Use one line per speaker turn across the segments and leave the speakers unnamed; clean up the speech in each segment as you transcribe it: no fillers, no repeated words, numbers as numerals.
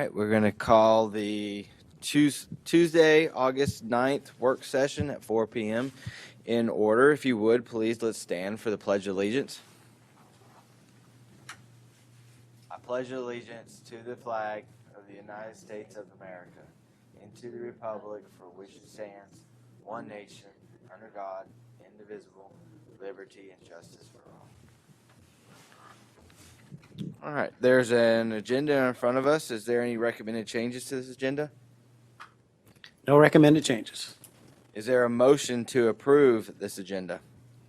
right, we're going to call the Tuesday, August 9th work session at 4 p.m. in order. If you would, please, let's stand for the Pledge of Allegiance. I pledge allegiance to the flag of the United States of America and to the republic for which it stands, one nation, under God, indivisible, liberty and justice for all. All right, there's an agenda in front of us. Is there any recommended changes to this agenda?
No recommended changes.
Is there a motion to approve this agenda?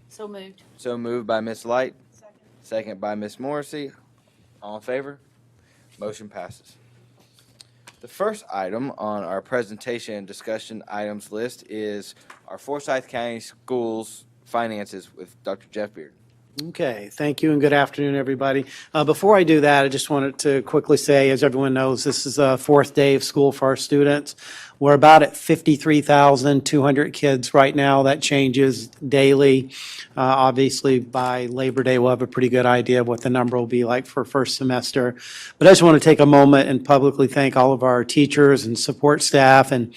So moved.
So moved by Ms. Light.
Second.
Second by Ms. Morrissey. All in favor? Motion passes. The first item on our presentation and discussion items list is our Forsyth County Schools finances with Dr. Jeff Beard.
Okay, thank you and good afternoon, everybody. Before I do that, I just wanted to quickly say, as everyone knows, this is the fourth day of school for our students. We're about at 53,200 kids right now. That changes daily. Obviously, by Labor Day, we'll have a pretty good idea of what the number will be like for first semester. But I just want to take a moment and publicly thank all of our teachers and support staff and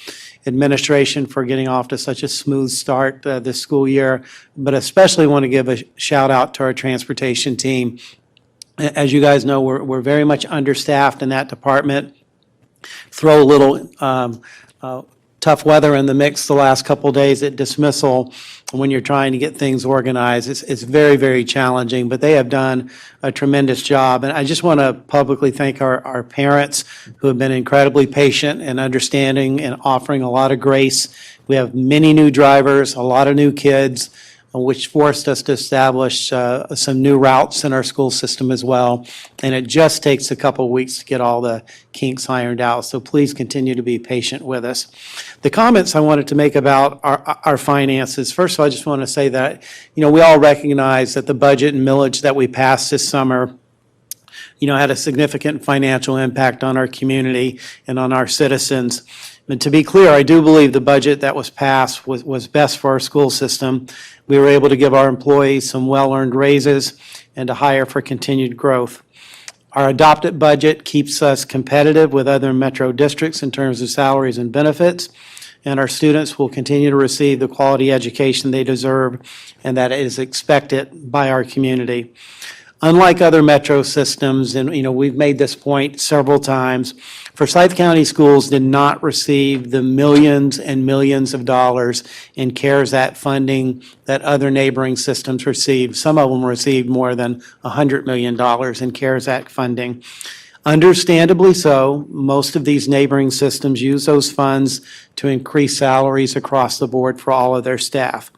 administration for getting off to such a smooth start this school year, but especially want to give a shout out to our transportation team. As you guys know, we're very much understaffed in that department. Throw a little tough weather in the mix the last couple of days at dismissal when you're trying to get things organized. It's very, very challenging, but they have done a tremendous job. And I just want to publicly thank our parents who have been incredibly patient and understanding and offering a lot of grace. We have many new drivers, a lot of new kids, which forced us to establish some new routes in our school system as well. And it just takes a couple of weeks to get all the kinks ironed out. So please continue to be patient with us. The comments I wanted to make about our finances, first of all, I just want to say that, we all recognize that the budget and millage that we passed this summer had a significant financial impact on our community and on our citizens. And to be clear, I do believe the budget that was passed was best for our school system. We were able to give our employees some well-earned raises and to hire for continued growth. Our adopted budget keeps us competitive with other metro districts in terms of salaries and benefits, and our students will continue to receive the quality education they deserve and that is expected by our community. Unlike other metro systems, and we've made this point several times, Forsyth County Schools did not receive the millions and millions of dollars in CARES Act funding that other neighboring systems received. Some of them received more than $100 million in CARES Act funding. Understandably so, most of these neighboring systems use those funds to increase salaries across the board for all of their staff.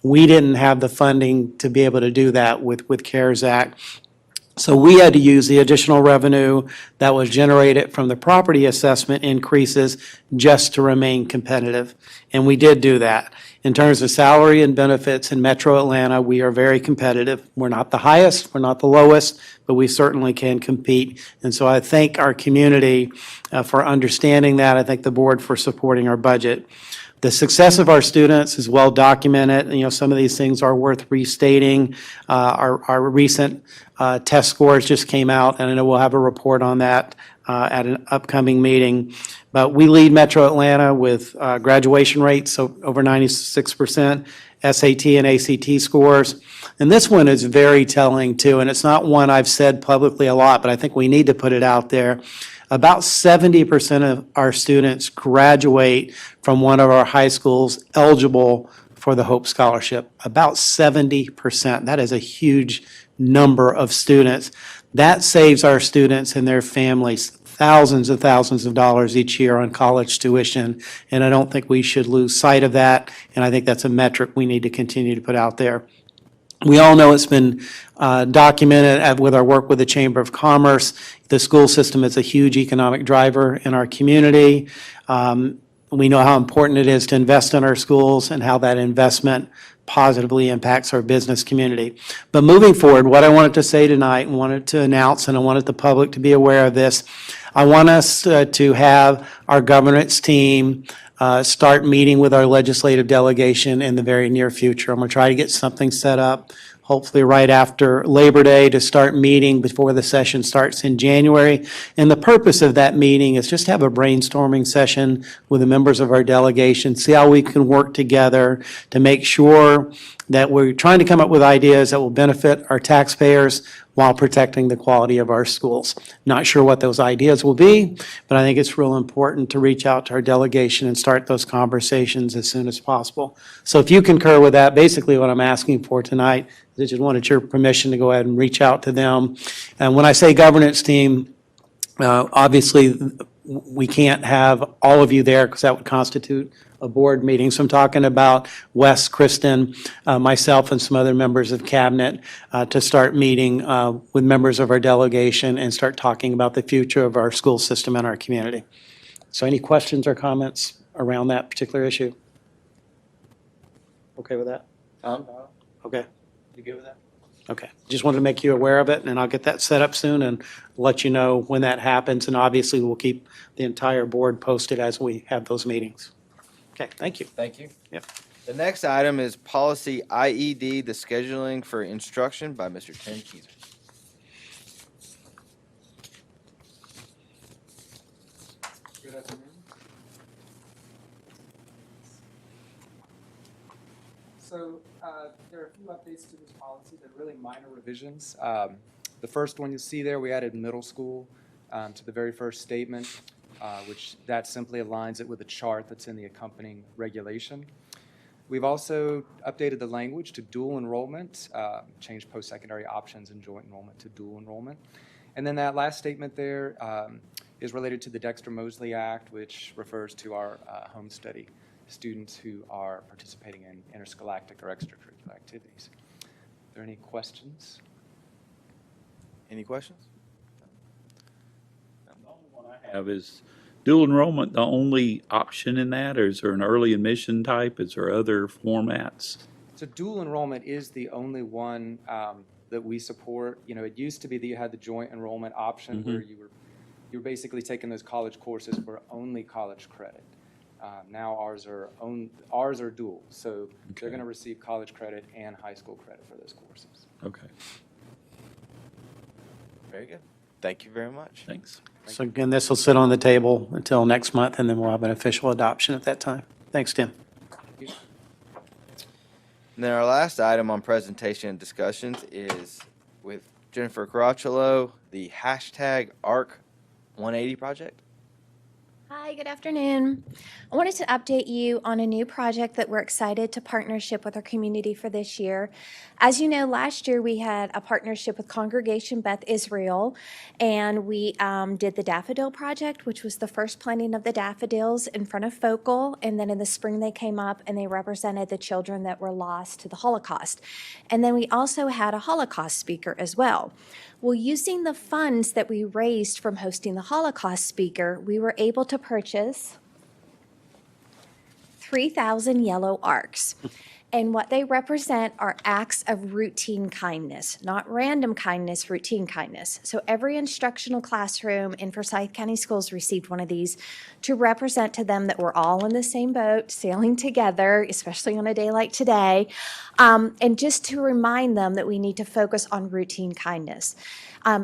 We didn't have the funding to be able to do that with CARES Act. So we had to use the additional revenue that was generated from the property assessment increases just to remain competitive. And we did do that. In terms of salary and benefits in Metro Atlanta, we are very competitive. We're not the highest, we're not the lowest, but we certainly can compete. And so I thank our community for understanding that. I thank the board for supporting our budget. The success of our students is well documented. Some of these things are worth restating. Our recent test scores just came out, and I know we'll have a report on that at an upcoming meeting. But we lead Metro Atlanta with graduation rates, so over 96%, SAT and ACT scores. And this one is very telling too, and it's not one I've said publicly a lot, but I think we need to put it out there. About 70% of our students graduate from one of our high schools eligible for the Hope Scholarship. About 70%. That is a huge number of students. That saves our students and their families thousands of dollars each year on college tuition, and I don't think we should lose sight of that, and I think that's a metric we need to continue to put out there. We all know it's been documented with our work with the Chamber of Commerce. The school system is a huge economic driver in our community. We know how important it is to invest in our schools and how that investment positively impacts our business community. But moving forward, what I wanted to say tonight and wanted to announce, and I wanted the public to be aware of this, I want us to have our governance team start meeting with our legislative delegation in the very near future. I'm going to try to get something set up hopefully right after Labor Day, to start meeting before the session starts in January. And the purpose of that meeting is just to have a brainstorming session with the members of our delegation, see how we can work together to make sure that we're trying to come up with ideas that will benefit our taxpayers while protecting the quality of our schools. Not sure what those ideas will be, but I think it's real important to reach out to our delegation and start those conversations as soon as possible. So if you concur with that, basically what I'm asking for tonight is I just wanted your permission to go ahead and reach out to them. And when I say governance team, obviously, we can't have all of you there because that would constitute a board meeting. So I'm talking about Wes, Kristen, myself, and some other members of cabinet to start meeting with members of our delegation and start talking about the future of our school system and our community. So any questions or comments around that particular issue? Okay with that? Okay. You good with that? Okay. Just wanted to make you aware of it, and I'll get that set up soon and let you know when that happens. And obviously, we'll keep the entire board posted as we have those meetings. Okay, thank you.
Thank you.
Yep.
The next item is policy IED, the scheduling for instruction by Mr. Tim Keyser.
Good afternoon. So there are a few updates to this policy. They're really minor revisions. The first one you see there, we added middle school to the very first statement, which that simply aligns it with the chart that's in the accompanying regulation. We've also updated the language to dual enrollment, changed post-secondary options and joint enrollment to dual enrollment. And then that last statement there is related to the Dexter-Mosley Act, which refers to our home study students who are participating in interscholastic or extracurricular activities. Are there any questions?
Any questions?
The only one I have is dual enrollment the only option in that, or is there an early admission type? Is there other formats?
So dual enrollment is the only one that we support. You know, it used to be that you had the joint enrollment option where you were basically taking those college courses for only college credit. Now ours are dual, so they're going to receive college credit and high school credit for those courses.
Okay,
Very good. Thank you very much.
thanks.
So again, this will sit on the table until next month, and then we'll have an official adoption at that time. Thanks, Tim.
And then our last item on presentation and discussions is with Jennifer Caracciolo, the hashtag ARC180 project.
Hi, good afternoon. I wanted to update you on a new project that we're excited to partnership with our community for this year. As you know, last year we had a partnership with Congregation Beth Israel, and we did the Daffodil Project, which was the first planting of the daffodils in front of Focal, and then in the spring they came up and they represented the children that were lost to the Holocaust. And then we also had a Holocaust speaker as well. Well, using the funds that we raised from hosting the Holocaust speaker, we were able to purchase 3,000 yellow arcs. And what they represent are acts of routine kindness, not random kindness, routine kindness. So every instructional classroom in Forsyth County Schools received one of these to represent to them that we're all in the same boat, sailing together, especially on a day like today, and just to remind them that we need to focus on routine kindness.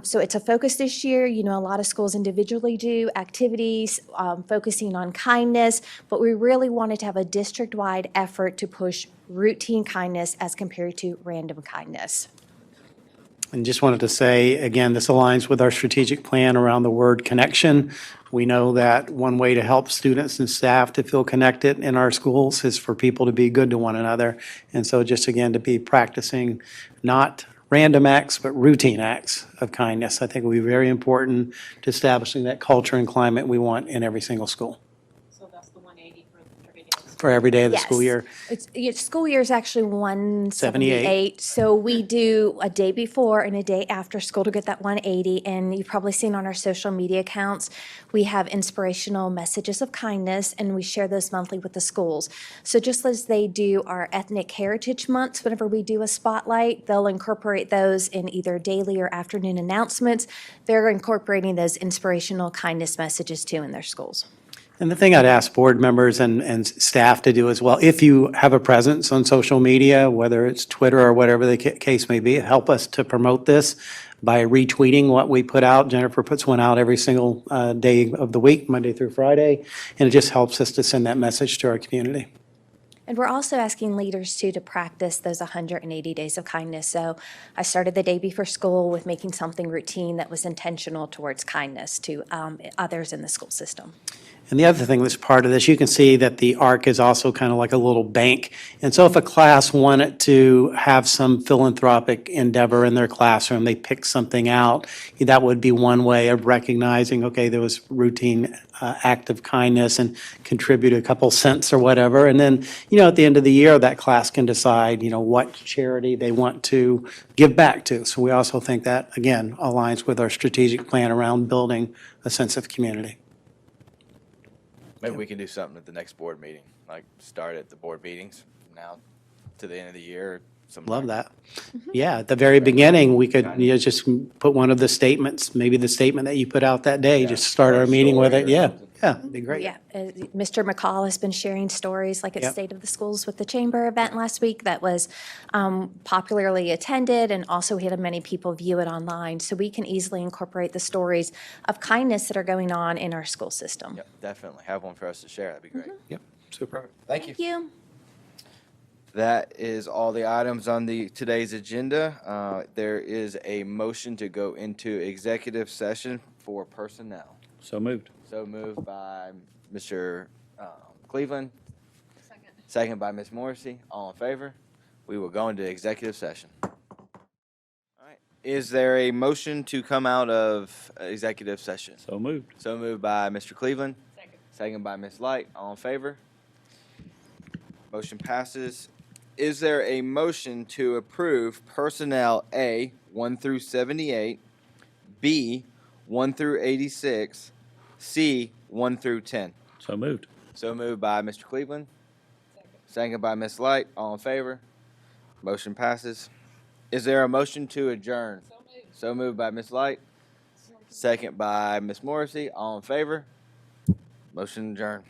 So it's a focus this year. You know, a lot of schools individually do activities focusing on kindness, but we really wanted to have a district-wide effort to push routine kindness as compared to random kindness.
And just wanted to say, again, this aligns with our strategic plan around the word connection. We know that one way to help students and staff to feel connected in our schools is for people to be good to one another. And so just again, to be practicing not random acts, but routine acts of kindness, I think will be very important to establishing that culture and climate we want in every single school.
So that's the 180 for every day.
For every day of the school
Yes.
year.
School year is actually 178. So we do a day before and a day after school to get that 180. And you've probably seen on our social media accounts, we have inspirational messages of kindness, and we share those monthly with the schools. So just as they do our ethnic heritage months, whenever we do a spotlight, they'll incorporate those in either daily or afternoon announcements. They're incorporating those inspirational kindness messages too in their schools.
And the thing I'd ask board members and staff to do as well, if you have a presence on social media, whether it's Twitter or whatever the case may be, help us to promote this by retweeting what we put out. Jennifer puts one out every single day of the week, Monday through Friday, and it just helps us to send that message to our community.
And we're also asking leaders too to practice those 180 days of kindness. So I started the day before school with making something routine that was intentional towards kindness to others in the school system.
And the other thing that's part of this, you can see that the ARC is also kind of like a little bank. And so if a class wanted to have some philanthropic endeavor in their classroom, they pick something out, that would be one way of recognizing, okay, there was routine act of kindness and contribute a couple cents or whatever. And then, at the end of the year, that class can decide, what charity they want to give back to. So we also think that, again, aligns with our strategic plan around building a sense of community.
Maybe we can do something at the next board meeting, like start at the board meetings now to the end of the year. Something
Love
like
that. Yeah, at the very beginning, we could, just put one of the statements, maybe the statement that you put out that day, just start our meeting with it.
Story or
Yeah,
something.
yeah, it'd be great.
Yeah, Mr. McCall has been sharing stories like at
Yep.
State of the Schools with the Chamber event last week that was popularly attended, and also we had many people view it online. So we can easily incorporate the stories of kindness that are going on in our school system.
Yep, definitely. Have one for us to share. That'd be great.
Yep, super.
Thank you.
Thank you.
That is all the items on today's agenda. There is a motion to go into executive session for personnel.
So moved.
So moved by Mr. Cleveland. Second by Ms. Morrissey. All in favor? We will go into executive session. All right. Is there a motion to come out of executive session?
So moved.
So moved by Mr. Cleveland. Second by Ms. Light. All in favor? Motion passes. Is there a motion to approve personnel A, 1 through 78, B, 1 through 86, C, 1 through 10?
So moved.
So moved by Mr. Cleveland. Second by Ms. Light. All in favor? Motion passes. Is there a motion to adjourn? So moved by Ms. Light. Second by Ms. Morrissey. All in favor? Motion adjourned.